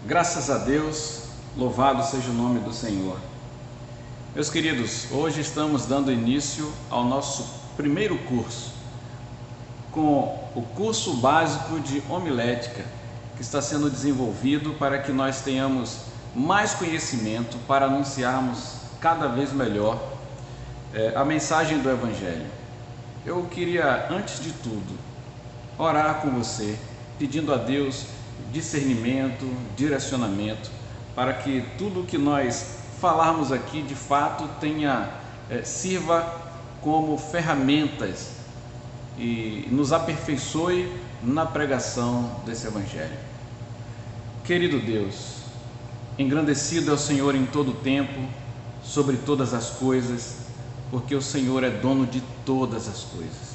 Graças a Deus, louvado seja o nome do Senhor. Meus queridos, hoje estamos dando início ao nosso primeiro curso, com o curso básico de homilética, que está sendo desenvolvido para que nós tenhamos mais conhecimento para anunciarmos cada vez melhor a mensagem do Evangelho. Eu queria, antes de tudo, orar com você, pedindo a Deus discernimento, direcionamento, para que tudo que nós falarmos aqui de fato sirva como ferramentas e nos aperfeiçoe na pregação desse Evangelho. Querido Deus, engrandecido é o Senhor em todo o tempo, sobre todas as coisas, porque o Senhor é dono de todas as coisas.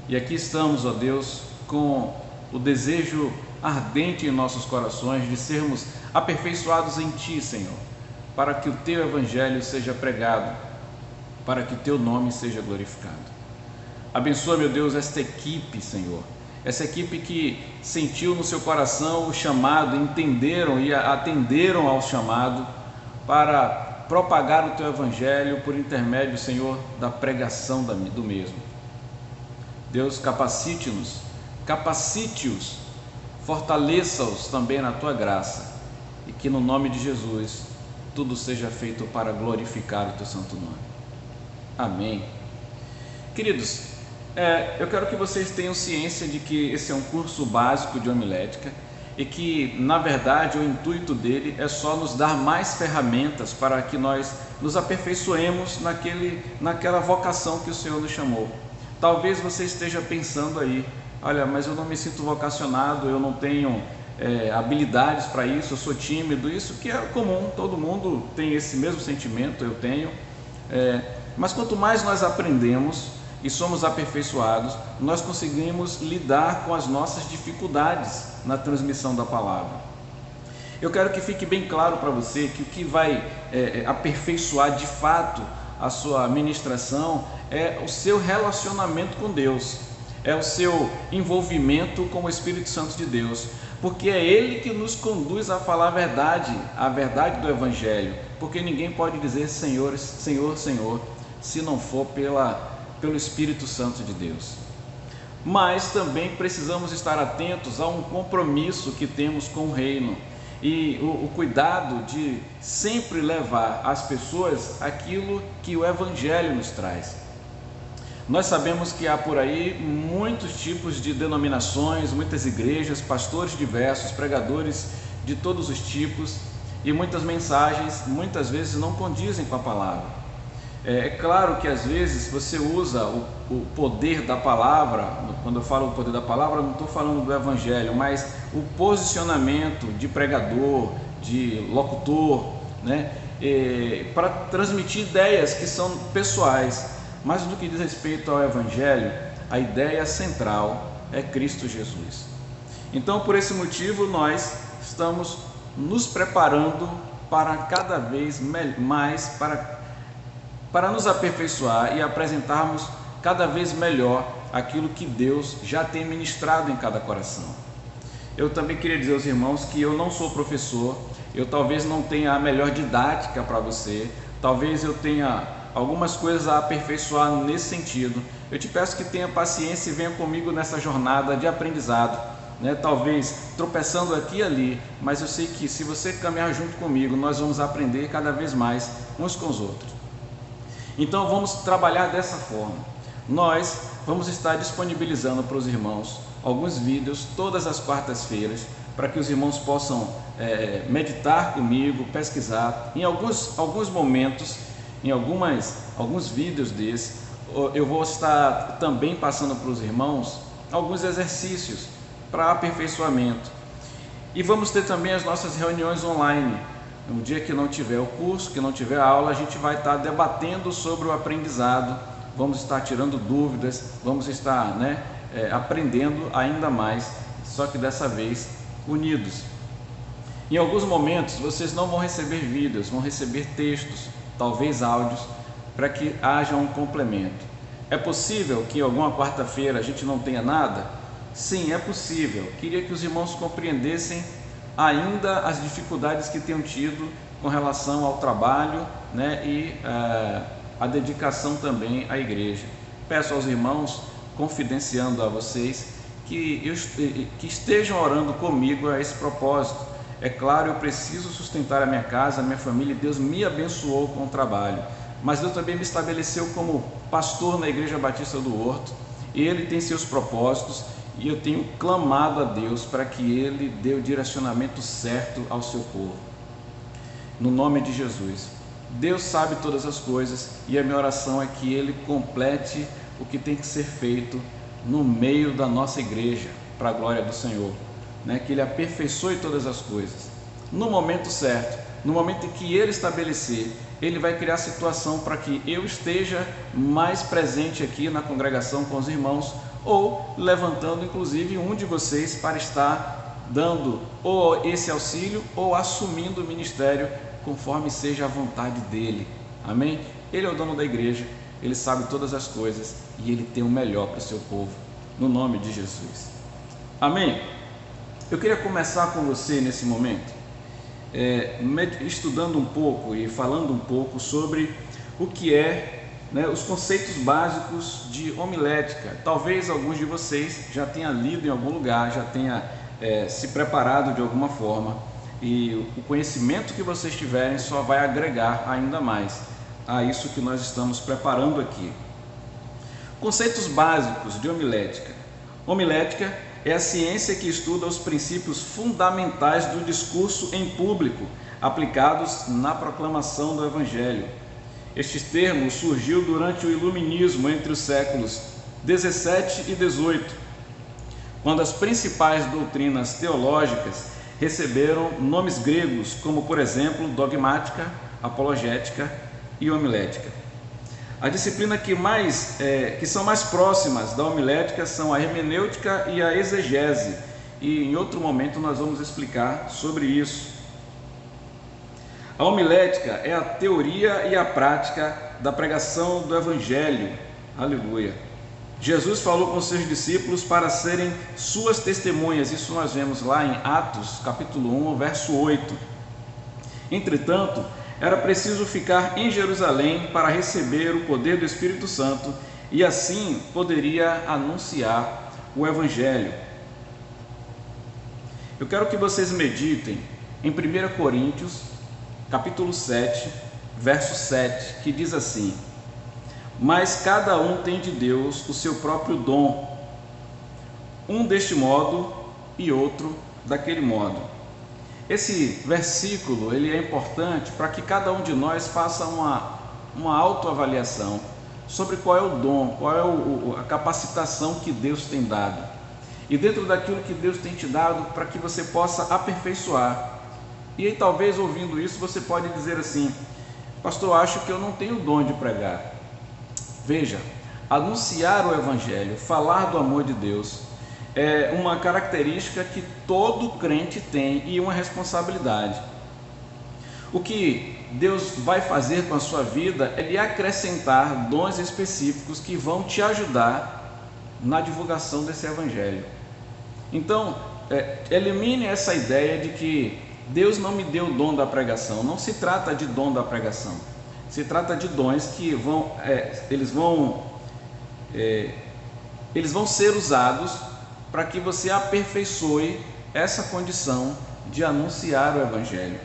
E aqui estamos, ó Deus, com o desejo ardente em nossos corações de sermos aperfeiçoados em Ti, Senhor, para que o Teu Evangelho seja pregado, para que o Teu nome seja glorificado. Abençoa, meu Deus, esta equipe, Senhor, essa equipe que sentiu no seu coração o chamado, entenderam e atenderam ao chamado para propagar o Teu Evangelho por intermédio, Senhor, da pregação do mesmo. Deus, capacite-nos, capacite-os, fortaleça-os também na Tua graça, e que no nome de Jesus tudo seja feito para glorificar o Teu santo nome. Amém. Queridos, eu quero que vocês tenham ciência de que esse é um curso básico de homilética e que, na verdade, o intuito dele é só nos dar mais ferramentas para que nós nos aperfeiçoemos naquela vocação que o Senhor nos chamou. Talvez você esteja pensando aí: olha, mas eu não me sinto vocacionado, eu não tenho habilidades para isso, eu sou tímido. Isso que é comum, todo mundo tem esse mesmo sentimento, eu tenho. Mas quanto mais nós aprendemos e somos aperfeiçoados, nós conseguimos lidar com as nossas dificuldades na transmissão da palavra. Eu quero que fique bem claro para você que o que vai aperfeiçoar de fato a sua ministração é o seu relacionamento com Deus, é o seu envolvimento com o Espírito Santo de Deus, porque é Ele que nos conduz a falar a verdade do Evangelho, porque ninguém pode dizer Senhor, Senhor, Senhor, se não for pelo Espírito Santo de Deus. Mas também precisamos estar atentos a um compromisso que temos com o reino e o cuidado de sempre levar às pessoas aquilo que o Evangelho nos traz. Nós sabemos que há por aí muitos tipos de denominações, muitas igrejas, pastores diversos, pregadores de todos os tipos, e muitas mensagens muitas vezes não condizem com a palavra. É claro que às vezes você usa o poder da palavra. Quando eu falo o poder da palavra, não estou falando do Evangelho, mas o posicionamento de pregador, de locutor, né? Para transmitir ideias que são pessoais. Mas no que diz respeito ao Evangelho, a ideia central é Cristo Jesus. Então, por esse motivo, nós estamos nos preparando para cada vez mais, para nos aperfeiçoar e apresentarmos cada vez melhor aquilo que Deus já tem ministrado em cada coração. Eu também queria dizer aos irmãos que eu não sou professor, eu talvez não tenha a melhor didática para você, talvez eu tenha algumas coisas a aperfeiçoar nesse sentido. Eu te peço que tenha paciência e venha comigo nessa jornada de aprendizado, né? Talvez tropeçando aqui e ali, mas eu sei que se você caminhar junto comigo, nós vamos aprender cada vez mais uns com os outros. Então vamos trabalhar dessa forma. Nós vamos estar disponibilizando para os irmãos alguns vídeos todas as quartas-feiras, para que os irmãos possam meditar comigo, pesquisar. Em alguns momentos, em alguns vídeos desses, eu vou estar também passando para os irmãos alguns exercícios para aperfeiçoamento. E vamos ter também as nossas reuniões online. No dia que não tiver o curso, que não tiver a aula, a gente vai estar debatendo sobre o aprendizado, vamos estar tirando dúvidas, vamos estar aprendendo ainda mais, só que dessa vez unidos. Em alguns momentos vocês não vão receber vídeos, vão receber textos, talvez áudios, para que haja um complemento. É possível que em alguma quarta-feira a gente não tenha nada? Sim, é possível. Queria que os irmãos compreendessem ainda as dificuldades que tenham tido com relação ao trabalho, né, e a dedicação também à igreja. Peço aos irmãos, confidenciando a vocês, que estejam orando comigo a esse propósito. É claro, eu preciso sustentar a minha casa, a minha família, e Deus me abençoou com o trabalho, mas Deus também me estabeleceu como pastor na Igreja Batista do Horto, e Ele tem seus propósitos, e eu tenho clamado a Deus para que Ele dê o direcionamento certo ao seu povo. No nome de Jesus. Deus sabe todas as coisas, e a minha oração é que Ele complete o que tem que ser feito no meio da nossa igreja, para a glória do Senhor, né? Que Ele aperfeiçoe todas as coisas no momento certo, no momento em que Ele estabelecer. Ele vai criar situação para que eu esteja mais presente aqui na congregação com os irmãos, ou levantando inclusive um de vocês para estar dando ou esse auxílio ou assumindo o ministério, conforme seja a vontade dEle. Amém? Ele é o dono da igreja, Ele sabe todas as coisas e Ele tem o melhor para o seu povo, no nome de Jesus. Amém? Eu queria começar com você nesse momento, estudando um pouco e falando um pouco sobre o que é, né, os conceitos básicos de homilética. Talvez alguns de vocês já tenham lido em algum lugar, já tenha se preparado de alguma forma, e o conhecimento que vocês tiverem só vai agregar ainda mais a isso que nós estamos preparando aqui. Conceitos básicos de homilética. Homilética é a ciência que estuda os princípios fundamentais do discurso em público, aplicados na proclamação do Evangelho. Este termo surgiu durante o Iluminismo entre os séculos 17 e 18, quando as principais doutrinas teológicas receberam nomes gregos, como por exemplo dogmática, apologética e homilética. A disciplina que são mais próximas da homilética são a hermenêutica e a exegese, e em outro momento nós vamos explicar sobre isso. A homilética é a teoria e a prática da pregação do Evangelho. Aleluia! Jesus falou com seus discípulos para serem suas testemunhas, isso nós vemos lá em Atos capítulo 1, verso 8. Entretanto, era preciso ficar em Jerusalém para receber o poder do Espírito Santo, e assim poderia anunciar o Evangelho. Eu quero que vocês meditem em 1 Coríntios, capítulo 7, verso 7, que diz assim: mas cada um tem de Deus o seu próprio dom, um deste modo e outro daquele modo. Esse versículo ele é importante para que cada um de nós faça uma autoavaliação sobre qual é o dom, qual é a capacitação que Deus tem dado, e dentro daquilo que Deus tem te dado, para que você possa aperfeiçoar. E aí talvez ouvindo isso você pode dizer assim: pastor, eu acho que eu não tenho o dom de pregar. Veja, anunciar o Evangelho, falar do amor de Deus, é uma característica que todo crente tem e uma responsabilidade. O que Deus vai fazer com a sua vida é lhe acrescentar dons específicos que vão te ajudar na divulgação desse Evangelho. Então, elimine essa ideia de que Deus não me deu o dom da pregação. Não se trata de dom da pregação, se trata de dons que eles vão ser usados para que você aperfeiçoe essa condição de anunciar o Evangelho.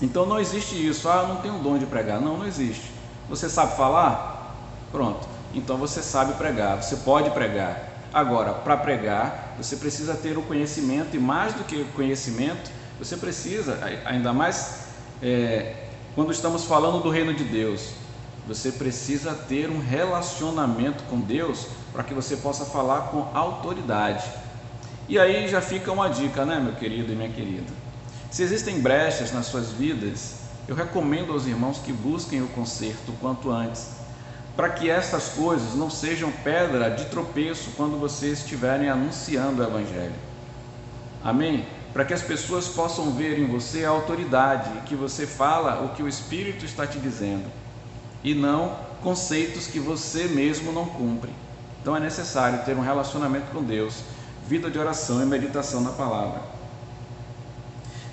Então não existe isso, eu não tenho o dom de pregar. Não existe. Você sabe falar? Pronto, então você sabe pregar, você pode pregar. Agora, para pregar, você precisa ter o conhecimento, e mais do que o conhecimento, você precisa, ainda mais quando estamos falando do reino de Deus, você precisa ter um relacionamento com Deus para que você possa falar com autoridade. E aí já fica uma dica, né, meu querido e minha querida? Se existem brechas nas suas vidas, eu recomendo aos irmãos que busquem o conserto o quanto antes, para que estas coisas não sejam pedra de tropeço quando vocês estiverem anunciando o Evangelho. Amém? Para que as pessoas possam ver em você a autoridade, que você fala o que o Espírito está te dizendo, e não conceitos que você mesmo não cumpre. Então é necessário ter um relacionamento com Deus, vida de oração e meditação na palavra.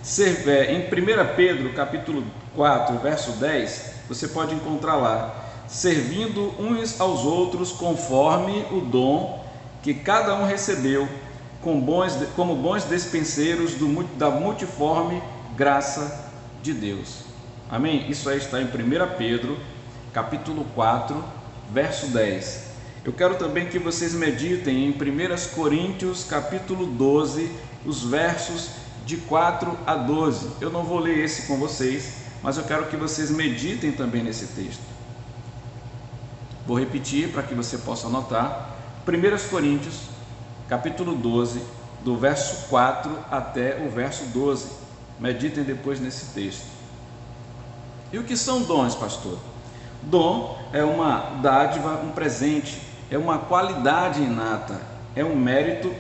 Em 1 Pedro, capítulo 4, verso 10, você pode encontrar lá: servindo uns aos outros conforme o dom que cada um recebeu, como bons despenseiros da multiforme graça de Deus. Amém? Isso aí está em 1 Pedro, capítulo 4, verso 10. Eu quero também que vocês meditem em 1 Coríntios, capítulo 12, os versos de 4 a 12. Eu não vou ler esse com vocês, mas eu quero que vocês meditem também nesse texto. Vou repetir para que você possa anotar. 1 Coríntios, capítulo 12, do verso 4 até o verso 12. Meditem depois nesse texto. E o que são dons, pastor? Dom é uma dádiva, um presente, é uma qualidade inata, é um mérito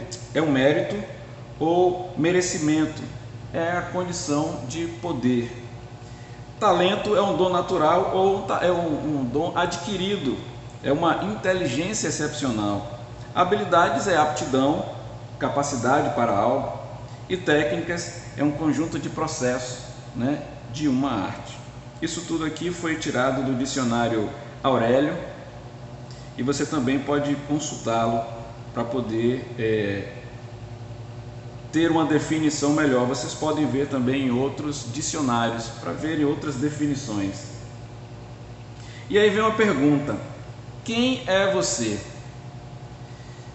ou merecimento, é a condição de poder. Talento é um dom natural ou é um dom adquirido, é uma inteligência excepcional. Habilidades é aptidão, capacidade para algo, e técnicas é um conjunto de processos, de uma arte. Isso tudo aqui foi tirado do dicionário Aurélio, e você também pode consultá-lo para poder ter uma definição melhor. Vocês podem ver também em outros dicionários para verem outras definições. E aí vem uma pergunta: quem é você?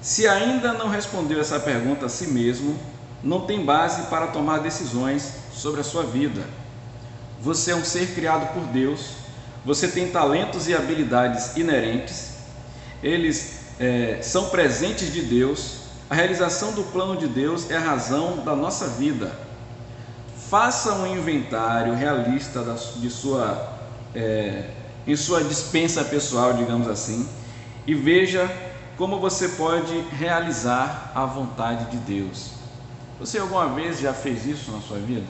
Se ainda não respondeu essa pergunta a si mesmo, não tem base para tomar decisões sobre a sua vida. Você é um ser criado por Deus, você tem talentos e habilidades inerentes, eles são presentes de Deus. A realização do plano de Deus é a razão da nossa vida. Faça um inventário realista em sua despensa pessoal, digamos assim, e veja como você pode realizar a vontade de Deus. Você alguma vez já fez isso na sua vida?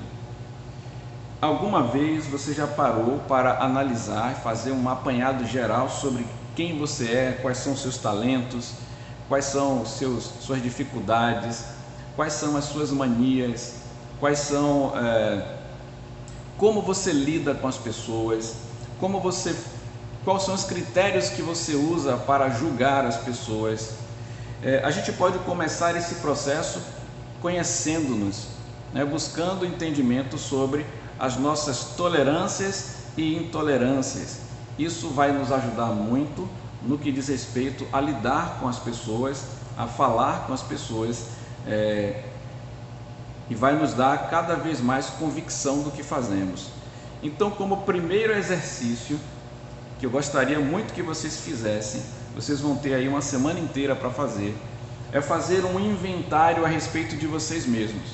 Alguma vez você já parou para analisar e fazer um apanhado geral sobre quem você é, quais são os seus talentos, quais são suas dificuldades, quais são as suas manias, quais são como você lida com as pessoas, quais são os critérios que você usa para julgar as pessoas. A gente pode começar esse processo conhecendo-nos, buscando entendimento sobre as nossas tolerâncias e intolerâncias. Isso vai nos ajudar muito no que diz respeito a lidar com as pessoas, a falar com as pessoas, e vai nos dar cada vez mais convicção do que fazemos. Então, como primeiro exercício que eu gostaria muito que vocês fizessem, vocês vão ter aí uma semana inteira para fazer, é fazer um inventário a respeito de vocês mesmos.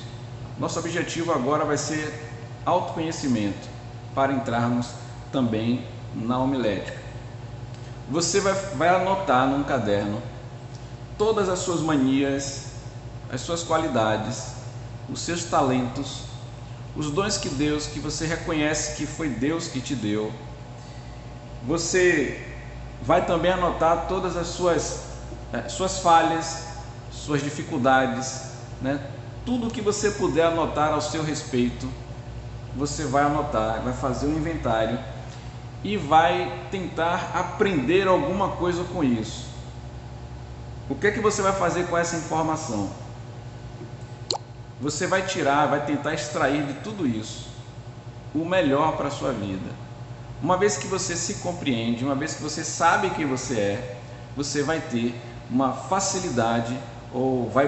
Nosso objetivo agora vai ser autoconhecimento, para entrarmos também na homilética. Você vai anotar num caderno todas as suas manias, as suas qualidades, os seus talentos, os dons que você reconhece que foi Deus que te deu. Você vai também anotar todas as suas falhas, suas dificuldades, tudo que você puder anotar ao seu respeito, você vai anotar, vai fazer um inventário e vai tentar aprender alguma coisa com isso. O que é que você vai fazer com essa informação? Você vai tentar extrair de tudo isso o melhor para a sua vida. Uma vez que você se compreende, uma vez que você sabe quem você é, você vai ter uma facilidade, ou vai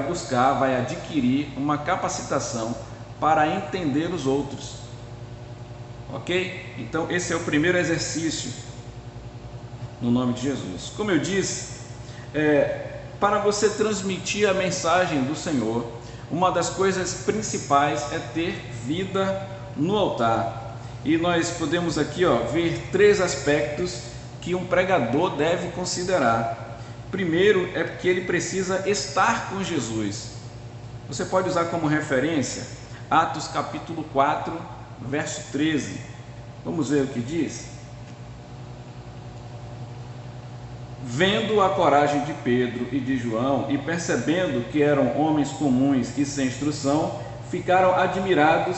adquirir uma capacitação para entender os outros. Ok? Então esse é o primeiro exercício, no nome de Jesus. Como eu disse, para você transmitir a mensagem do Senhor, uma das coisas principais é ter vida no altar. E nós podemos aqui ver 3 aspectos que um pregador deve considerar. Primeiro é que ele precisa estar com Jesus. Você pode usar como referência Atos capítulo 4, verso 13. Vamos ver o que diz? Vendo a coragem de Pedro e de João e percebendo que eram homens comuns e sem instrução, ficaram admirados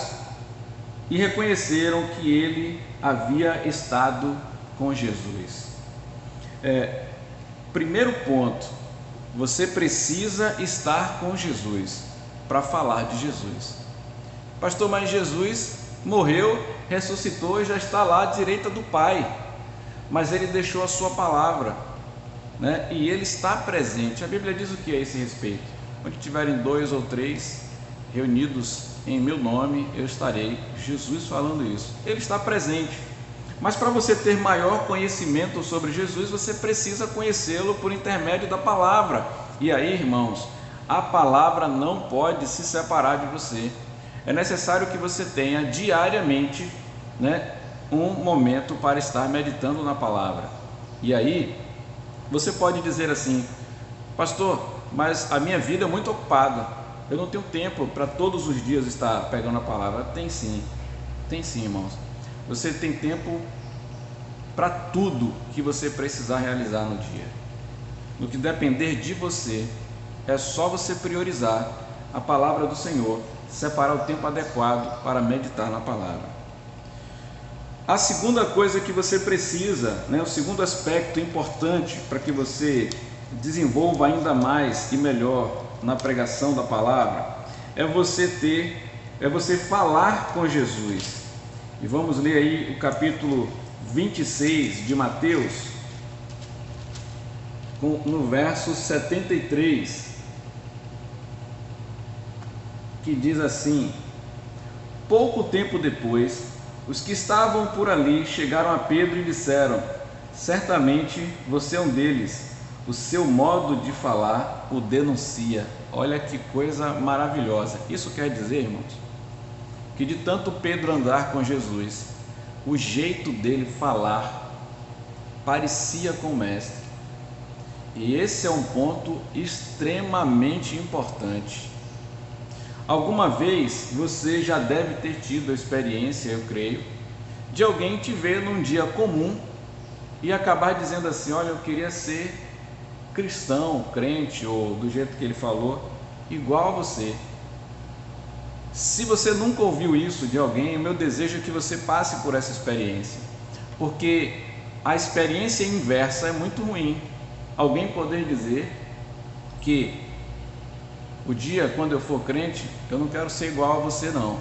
e reconheceram que ele havia estado com Jesus. Primeiro ponto, você precisa estar com Jesus para falar de Jesus. Pastor, mas Jesus morreu, ressuscitou e já está lá à direita do Pai, mas ele deixou a sua palavra, né? E ele está presente. A Bíblia diz o que a esse respeito? Onde tiverem 2 ou 3 reunidos em meu nome, eu estarei. Jesus falando isso, ele está presente. Mas para você ter maior conhecimento sobre Jesus, você precisa conhecê-lo por intermédio da palavra. E aí, irmãos, a palavra não pode se separar de você. É necessário que você tenha diariamente, né, um momento para estar meditando na palavra. E aí, você pode dizer assim: pastor, mas a minha vida é muito ocupada, eu não tenho tempo para todos os dias estar pegando a palavra. Tem sim, irmãos. Você tem tempo para tudo que você precisar realizar no dia. No que depender de você, é só você priorizar a palavra do Senhor, separar o tempo adequado para meditar na palavra. A segunda coisa que você precisa, né, o segundo aspecto importante para que você desenvolva ainda mais e melhor na pregação da palavra, é você falar com Jesus. E vamos ler aí o capítulo 26 de Mateus, no verso 73, que diz assim: pouco tempo depois, os que estavam por ali chegaram a Pedro e disseram: certamente você é um deles, o seu modo de falar o denuncia. Olha que coisa maravilhosa. Isso quer dizer, irmãos, que de tanto Pedro andar com Jesus, o jeito dele falar parecia com o mestre. E esse é um ponto extremamente importante. Alguma vez você já deve ter tido a experiência, eu creio, de alguém te ver num dia comum e acabar dizendo assim: olha, eu queria ser cristão, crente, ou do jeito que ele falou, igual a você. Se você nunca ouviu isso de alguém, o meu desejo é que você passe por essa experiência, porque a experiência inversa é muito ruim. Alguém poder dizer que o dia quando eu for crente, eu não quero ser igual a você não.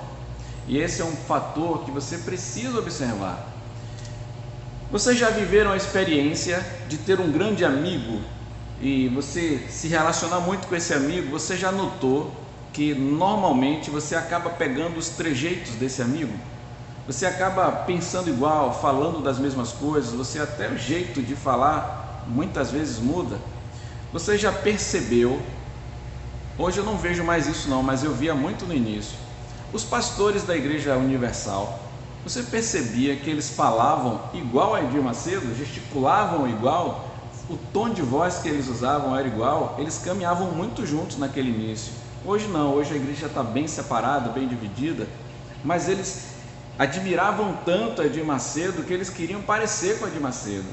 E esse é um fator que você precisa observar. Vocês já viveram a experiência de ter um grande amigo e você se relacionar muito com esse amigo? Você já notou que normalmente você acaba pegando os trejeitos desse amigo? Você acaba pensando igual, falando das mesmas coisas, você até o jeito de falar muitas vezes muda. Você já percebeu? Hoje eu não vejo mais isso não, mas eu via muito no início. Os pastores da Igreja Universal, você percebia que eles falavam igual a Edir Macedo, gesticulavam igual, o tom de voz que eles usavam era igual, eles caminhavam muito juntos naquele início. Hoje não, hoje a igreja está bem separada, bem dividida, mas eles admiravam tanto a Edir Macedo que eles queriam parecer com a Edir Macedo.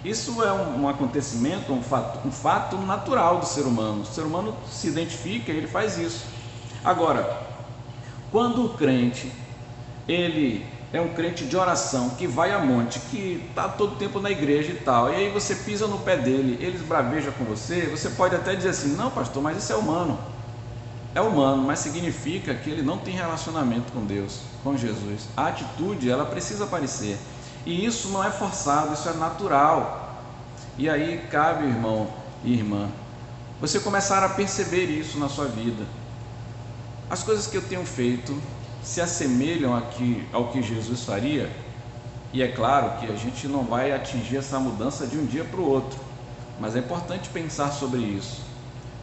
Isso é um acontecimento, um fato natural do ser humano. O ser humano se identifica e ele faz isso. Agora, quando o crente, ele é um crente de oração, que vai a monte, que está todo tempo na igreja e tal, e aí você pisa no pé dele, ele esbraveja com você, você pode até dizer assim: não, pastor, mas isso é humano. É humano, mas significa que ele não tem relacionamento com Deus, com Jesus. A atitude, ela precisa aparecer. E isso não é forçado, isso é natural. E aí cabe, irmão e irmã, você começar a perceber isso na sua vida. As coisas que eu tenho feito se assemelham ao que Jesus faria? E é claro que a gente não vai atingir essa mudança de um dia para o outro, mas é importante pensar sobre isso.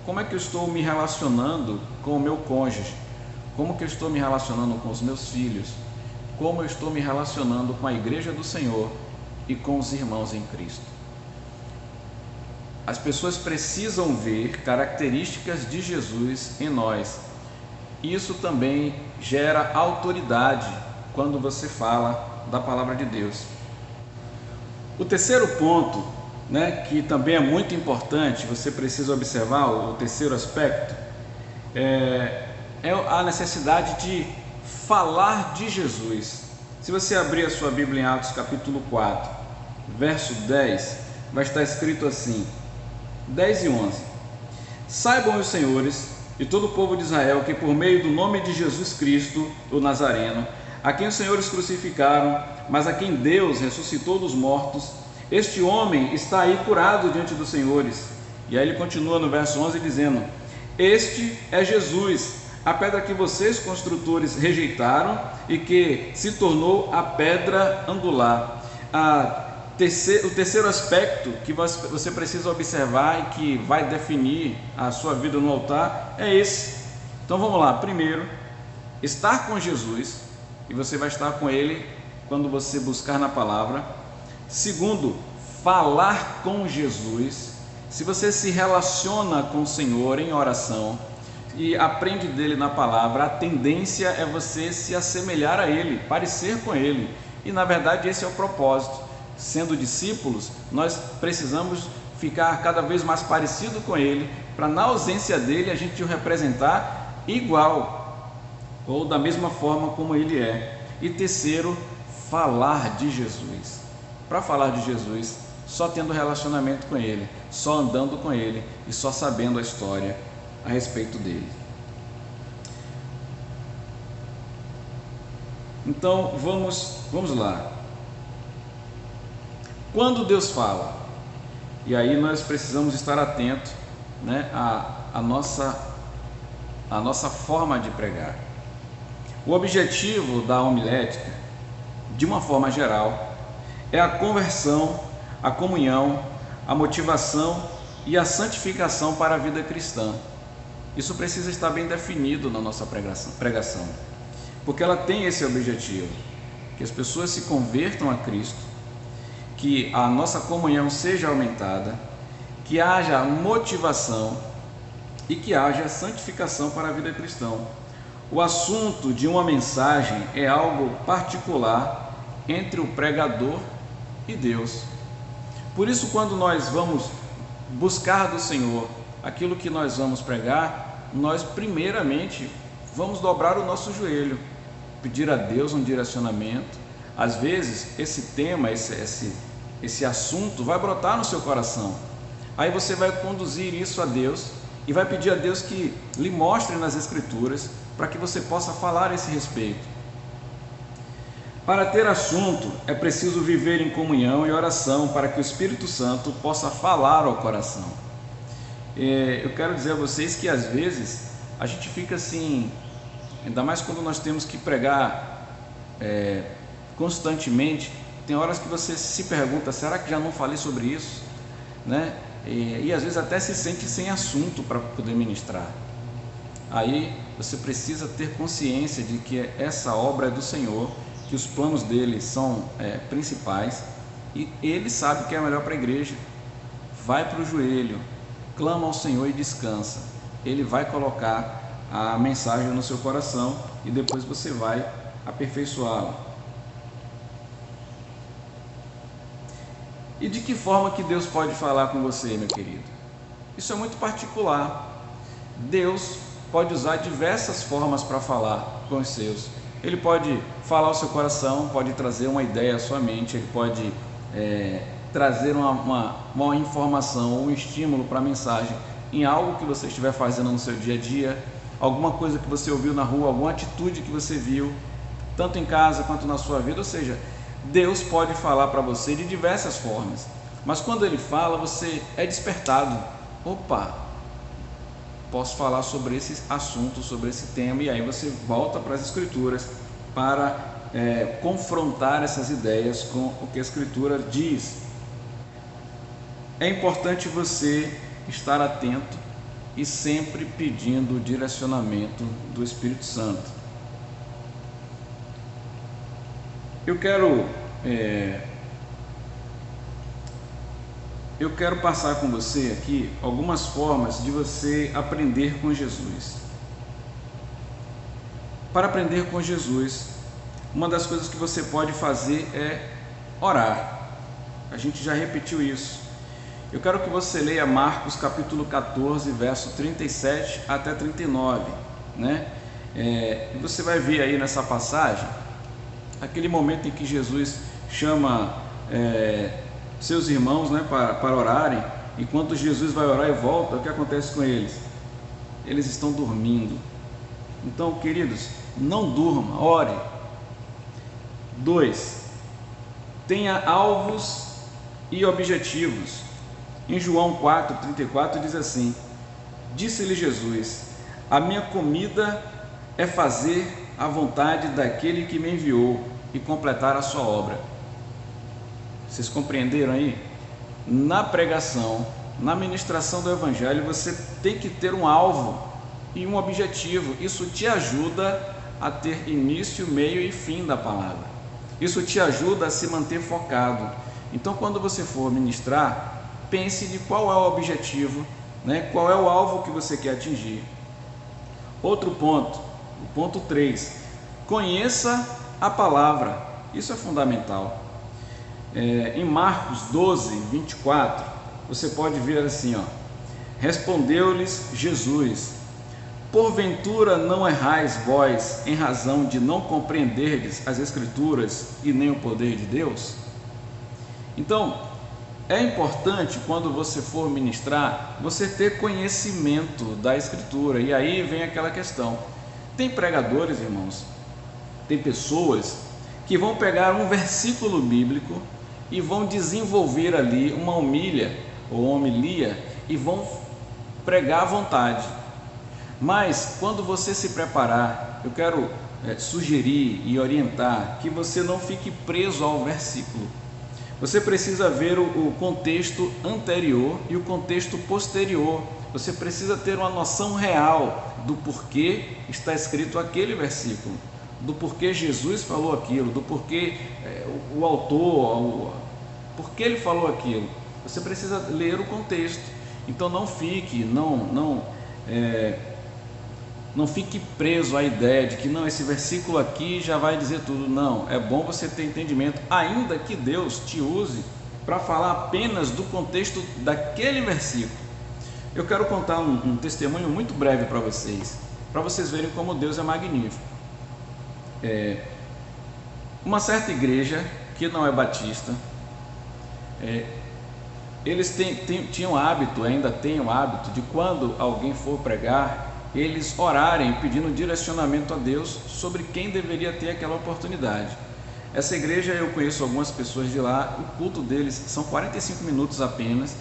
Como é que eu estou me relacionando com o meu cônjuge? Como que eu estou me relacionando com os meus filhos? Como eu estou me relacionando com a igreja do Senhor e com os irmãos em Cristo? As pessoas precisam ver características de Jesus em nós. Isso também gera autoridade quando você fala da palavra de Deus. O terceiro ponto, que também é muito importante, você precisa observar, o terceiro aspecto, é a necessidade de falar de Jesus. Se você abrir a sua Bíblia em Atos capítulo 4, verso 10, vai estar escrito assim, 10 e 11: Saibam os senhores e todo o povo de Israel que por meio do nome de Jesus Cristo, o Nazareno, a quem os senhores crucificaram, mas a quem Deus ressuscitou dos mortos, este homem está aí curado diante dos senhores. E aí ele continua no verso 11 dizendo: Este é Jesus, a pedra que vocês construtores rejeitaram e que se tornou a pedra angular. O terceiro aspecto que você precisa observar e que vai definir a sua vida no altar é esse. Então vamos lá. Primeiro, estar com Jesus, e você vai estar com Ele quando você buscar na palavra. Segundo, falar com Jesus. Se você se relaciona com o Senhor em oração e aprende dele na palavra, a tendência é você se assemelhar a Ele, parecer com Ele. E na verdade esse é o propósito. Sendo discípulos, nós precisamos ficar cada vez mais parecido com Ele, para na ausência dele a gente o representar igual ou da mesma forma como Ele é. E terceiro, falar de Jesus. Para falar de Jesus, só tendo relacionamento com Ele, só andando com Ele e só sabendo a história a respeito dele. Então vamos lá. Quando Deus fala, e aí nós precisamos estar atentos, né, à nossa forma de pregar. O objetivo da homilética, de uma forma geral, é a conversão, a comunhão, a motivação e a santificação para a vida cristã. Isso precisa estar bem definido na nossa pregação, porque ela tem esse objetivo, que as pessoas se convertam a Cristo, que a nossa comunhão seja aumentada, que haja motivação e que haja santificação para a vida cristã. O assunto de uma mensagem é algo particular entre o pregador e Deus. Por isso, quando nós vamos buscar do Senhor aquilo que nós vamos pregar, nós primeiramente vamos dobrar o nosso joelho, pedir a Deus um direcionamento. Às vezes esse tema, esse assunto vai brotar no seu coração. Aí você vai conduzir isso a Deus e vai pedir a Deus que lhe mostre nas Escrituras para que você possa falar a esse respeito. Para ter assunto é preciso viver em comunhão e oração para que o Espírito Santo possa falar ao coração. Eu quero dizer a vocês que às vezes a gente fica assim, ainda mais quando nós temos que pregar constantemente, tem horas que você se pergunta, será que já não falei sobre isso? Né? E às vezes até se sente sem assunto para poder ministrar. Aí você precisa ter consciência de que essa obra é do Senhor, que os planos dele são principais e ele sabe o que é melhor para a igreja. Vai para o joelho, clama ao Senhor e descansa. Ele vai colocar a mensagem no seu coração e depois você vai aperfeiçoá-la. E de que forma que Deus pode falar com você, meu querido? Isso é muito particular. Deus pode usar diversas formas para falar com os seus. Ele pode falar ao seu coração, pode trazer uma ideia à sua mente, ele pode trazer uma informação, um estímulo para a mensagem em algo que você estiver fazendo no seu dia a dia, alguma coisa que você ouviu na rua, alguma atitude que você viu, tanto em casa quanto na sua vida. Ou seja, Deus pode falar para você de diversas formas, mas quando Ele fala, você é despertado. Opa, posso falar sobre esse assunto, sobre esse tema, e aí você volta para as Escrituras para confrontar essas ideias com o que a Escritura diz. É importante você estar atento e sempre pedindo o direcionamento do Espírito Santo. Eu quero passar com você aqui algumas formas de você aprender com Jesus. Para aprender com Jesus, uma das coisas que você pode fazer é orar. A gente já repetiu isso. Eu quero que você leia Marcos capítulo 14, verso 37 até 39, né? Você vai ver aí nessa passagem aquele momento em que Jesus chama seus irmãos, né, para orarem. Enquanto Jesus vai orar e volta, o que acontece com eles? Eles estão dormindo. Então, queridos, não durma, ore. 2. Tenha alvos e objetivos. Em João 4,34 diz assim: disse-lhe Jesus: a minha comida é fazer a vontade daquele que me enviou e completar a sua obra. Vocês compreenderam aí? Na pregação, na ministração do Evangelho, você tem que ter um alvo e um objetivo. Isso te ajuda a ter início, meio e fim da palavra. Isso te ajuda a se manter focado. Então, quando você for ministrar, pense de qual é o objetivo, né? Qual é o alvo que você quer atingir. Outro ponto, o ponto 3, conheça a palavra. Isso é fundamental. Em Marcos 12, 24, você pode ver assim, respondeu-lhes Jesus: porventura não errais vós em razão de não compreenderdes as Escrituras e nem o poder de Deus? Então, é importante, quando você for ministrar, você ter conhecimento da Escritura. E aí vem aquela questão: tem pregadores, irmãos, tem pessoas que vão pegar um versículo bíblico e vão desenvolver ali uma homilia e vão pregar à vontade. Mas quando você se preparar, eu quero sugerir e orientar que você não fique preso ao versículo. Você precisa ver o contexto anterior e o contexto posterior. Você precisa ter uma noção real do porquê está escrito aquele versículo, do porquê Jesus falou aquilo, do porquê o autor, porquê ele falou aquilo. Você precisa ler o contexto. Então não fique preso à ideia de que não, esse versículo aqui já vai dizer tudo. Não, é bom você ter entendimento, ainda que Deus te use para falar apenas do contexto daquele versículo. Eu quero contar um testemunho muito breve para vocês verem como Deus é magnífico. Uma certa igreja que não é batista, eles tinham hábito, ainda têm o hábito de, quando alguém for pregar, eles orarem pedindo direcionamento a Deus sobre quem deveria ter aquela oportunidade. Essa igreja, eu conheço algumas pessoas de lá, o culto deles são 45 minutos apenas,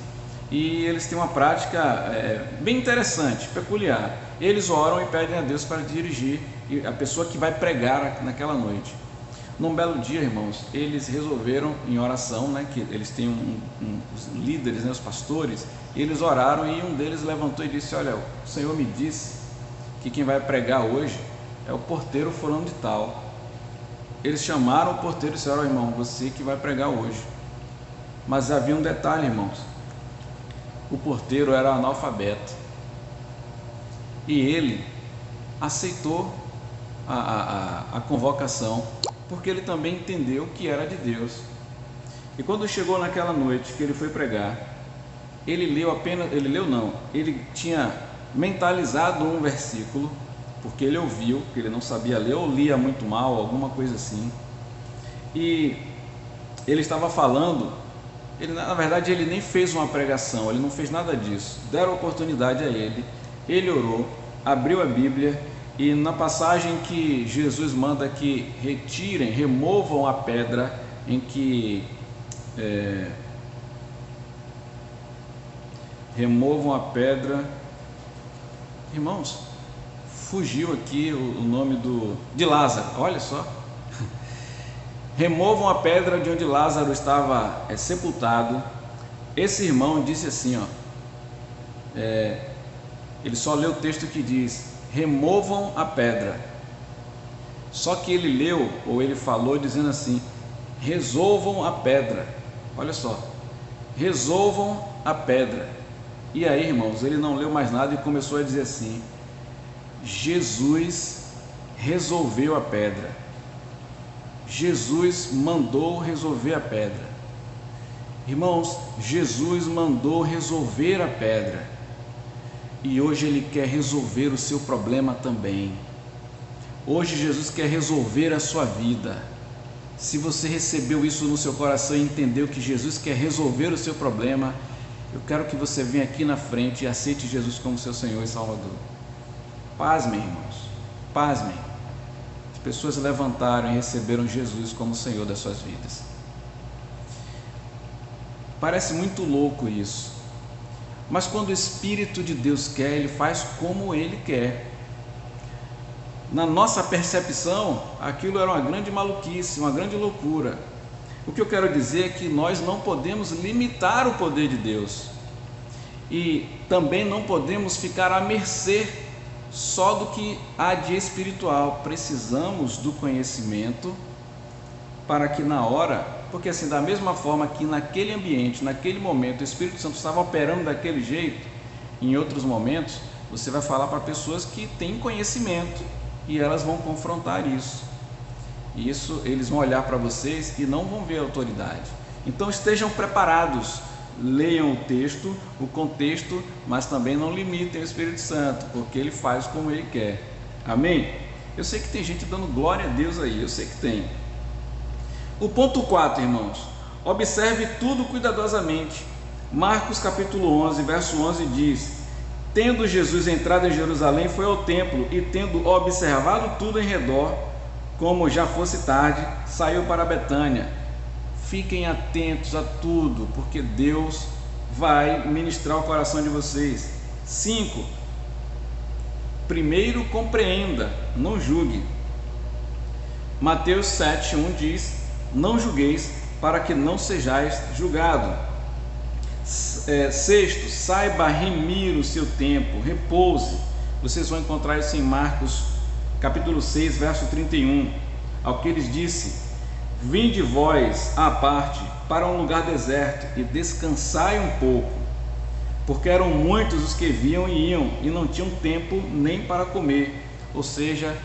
e eles têm uma prática bem interessante, peculiar. Eles oram e pedem a Deus para dirigir a pessoa que vai pregar naquela noite. Num belo dia, irmãos, eles resolveram, em oração, né, que eles têm os líderes, né, os pastores, eles oraram e um deles levantou e disse: olha, o Senhor me disse que quem vai pregar hoje é o porteiro fulano de tal. Eles chamaram o porteiro e disseram: olha, irmão, você que vai pregar hoje. Mas havia um detalhe, irmãos: o porteiro era analfabeto e ele aceitou a convocação, porque ele também entendeu que era de Deus. E quando chegou naquela noite que ele foi pregar, ele tinha mentalizado um versículo, porque ele ouviu, que ele não sabia ler, ou lia muito mal, alguma coisa assim, e ele estava falando. Na verdade, ele nem fez uma pregação, ele não fez nada disso. Deram oportunidade a ele, ele orou, abriu a Bíblia, e na passagem que Jesus manda que removam a pedra em que removam a pedra, irmãos, fugiu aqui o nome de Lázaro, olha só. Removam a pedra de onde Lázaro estava sepultado. Esse irmão disse assim, ele só leu o texto que diz: removam a pedra. Só que ele leu, ou ele falou dizendo assim: resolvam a pedra. Olha só, resolvam a pedra. E aí, irmãos, ele não leu mais nada e começou a dizer assim: Jesus resolveu a pedra. Jesus mandou resolver a pedra. Irmãos, Jesus mandou resolver a pedra. E hoje Ele quer resolver o seu problema também. Hoje Jesus quer resolver a sua vida. Se você recebeu isso no seu coração e entendeu que Jesus quer resolver o seu problema, eu quero que você venha aqui na frente e aceite Jesus como seu Senhor e Salvador. Pasmem, irmãos, pasmem. As pessoas levantaram e receberam Jesus como Senhor das suas vidas. Parece muito louco isso, mas quando o Espírito de Deus quer, Ele faz como Ele quer. Na nossa percepção, aquilo era uma grande maluquice, uma grande loucura. O que eu quero dizer é que nós não podemos limitar o poder de Deus e também não podemos ficar à mercê só do que há de espiritual. Precisamos do conhecimento para que na hora, porque assim, da mesma forma que naquele ambiente, naquele momento, o Espírito Santo estava operando daquele jeito, em outros momentos você vai falar para pessoas que têm conhecimento e elas vão confrontar isso. Isso, eles vão olhar para vocês e não vão ver autoridade. Então estejam preparados, leiam o texto, o contexto, mas também não limitem o Espírito Santo, porque Ele faz como Ele quer. Amém? Eu sei que tem gente dando glória a Deus aí, eu sei que tem. O ponto 4, irmãos, observe tudo cuidadosamente. Marcos capítulo 11, verso 11 diz: tendo Jesus entrado em Jerusalém, foi ao templo e, tendo observado tudo em redor, como já fosse tarde, saiu para Betânia. Fiquem atentos a tudo, porque Deus vai ministrar o coração de vocês. 5. Primeiro compreenda, não julgue. Mateus 7:1 diz: não julgueis, para que não sejais julgado. 6. Saiba remir o seu tempo, repouse. Vocês vão encontrar isso em Marcos capítulo 6, verso 31. Ao que eles disse: vinde vós à parte para um lugar deserto e descansai um pouco, porque eram muitos os que vinham e iam e não tinham tempo nem para comer. Ou seja,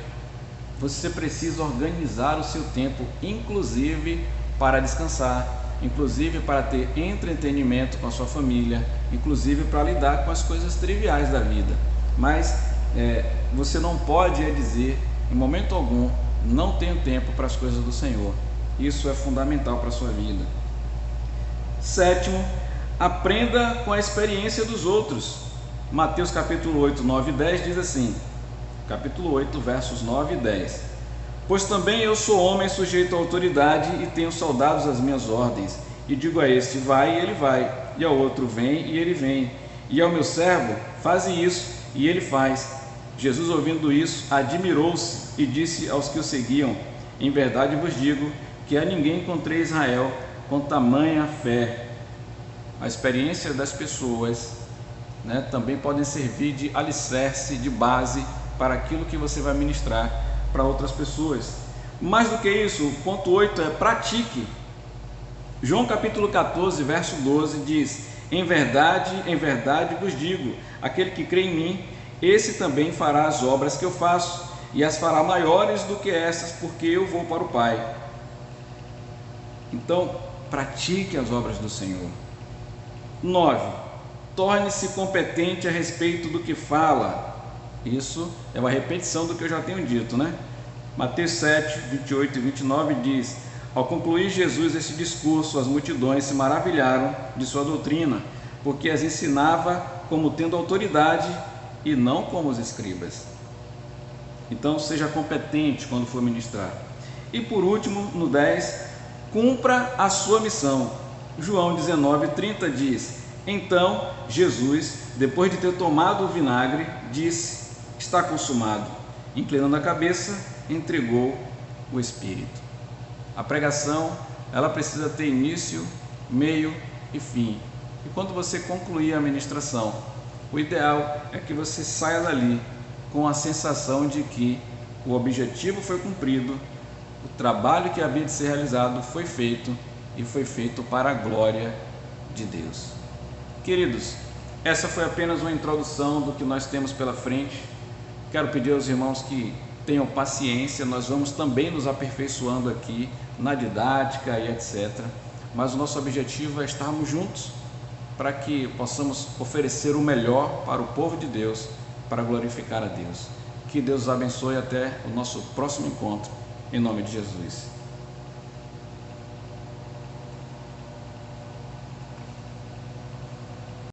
você precisa organizar o seu tempo, inclusive para descansar, inclusive para ter entretenimento com a sua família, inclusive para lidar com as coisas triviais da vida. Mas você não pode dizer em momento algum: não tenho tempo para as coisas do Senhor. Isso é fundamental para a sua vida. 7. Aprenda com a experiência dos outros. Mateus capítulo 8, 9 e 10 diz assim, capítulo 8, versos 9 e 10: pois também eu sou homem sujeito à autoridade e tenho soldados às minhas ordens, e digo a este: vai, e ele vai, e ao outro: vem, e ele vem, e ao meu servo: faze isso, e ele faz. Jesus, ouvindo isso, admirou-se e disse aos que o seguiam: em verdade vos digo que a ninguém encontrei em Israel com tamanha fé. A experiência das pessoas, também podem servir de alicerce, de base para aquilo que você vai ministrar para outras pessoas. Mais do que isso, o ponto 8 é: pratique. João capítulo 14, verso 12 diz: em verdade vos digo, aquele que crê em mim, esse também fará as obras que eu faço, e as fará maiores do que essas, porque eu vou para o Pai. Então, pratique as obras do Senhor. 9. Torne-se competente a respeito do que fala. Isso é uma repetição do que eu já tenho dito, Mateus 7, 28 e 29 diz: ao concluir Jesus esse discurso, as multidões se maravilharam de sua doutrina, porque as ensinava como tendo autoridade e não como os escribas. Então, seja competente quando for ministrar. E por último, no 10, cumpra a sua missão. João 19, 30 diz: então Jesus, depois de ter tomado o vinagre, disse: está consumado. Inclinando a cabeça, entregou o Espírito. A pregação, ela precisa ter início, meio e fim. E quando você concluir a ministração, o ideal é que você saia dali com a sensação de que o objetivo foi cumprido, o trabalho que havia de ser realizado foi feito, e foi feito para a glória de Deus. Queridos, essa foi apenas uma introdução do que nós temos pela frente. Quero pedir aos irmãos que tenham paciência, nós vamos também nos aperfeiçoando aqui na didática e etc. Mas o nosso objetivo é estarmos juntos para que possamos oferecer o melhor para o povo de Deus, para glorificar a Deus. Que Deus os abençoe até o nosso próximo encontro, em nome de Jesus.